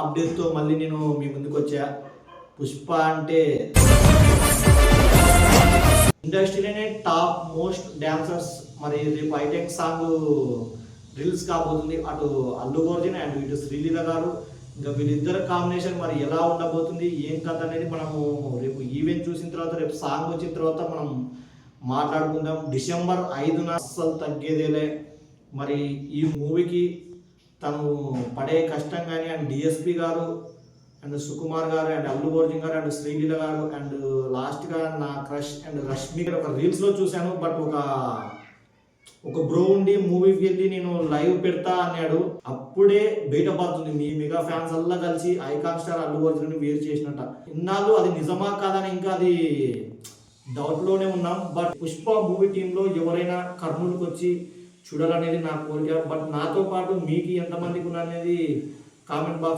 అప్డేట్తో మళ్ళీ నేను మీ ముందుకు వచ్చా. పుష్ప అంటే ఇండస్ట్రీలోనే టాప్ మోస్ట్ డాన్సర్స్. మరి రేపు ఐటెక్ సాంగ్ రిలీజ్ కాబోతుంది. అటు అల్లు అర్జున్ అండ్ ఇటు శ్రీలీల గారు. ఇంకా వీళ్ళిద్దరు కాంబినేషన్ మరి ఎలా ఉండబోతుంది, ఏం కథ అనేది మనము రేపు ఈవెంట్ చూసిన తర్వాత, రేపు సాంగ్ వచ్చిన తర్వాత మనం మాట్లాడుకుందాం. డిసెంబర్ 5న అస్సలు తగ్గేదేలే. మరి ఈ మూవీకి తను పడే కష్టం కానీ, అండ్ డిఎస్పి గారు అండ్ సుకుమార్ గారు అండ్ అల్లు అర్జున్ గారు అండ్ శ్రీలీల గారు అండ్ లాస్ట్గా నా క్రష్ అండ్ రష్మి గారు ఒక రీల్స్లో చూశాను. బట్ ఒక బ్రో ఉండి మూవీకి వెళ్ళి నేను లైవ్ పెడతా అన్నాడు. అప్పుడే బయటపడుతుంది మీ మెగా ఫ్యాన్స్ అల్లా కలిసి ఐకాన్ స్టార్ అల్లు అర్జున్ వేరు చేసినట్ట. ఇన్నాళ్ళు అది నిజమా కాదని ఇంకా అది డౌట్లోనే ఉన్నాం. బట్ పుష్ప మూవీ టీంలో ఎవరైనా కర్నూలుకి వచ్చి చూడాలనేది నా కోరిక. బట్ నాతో పాటు మీకు ఎంతమందికి ఉన్నది కామెంట్ బాక్స్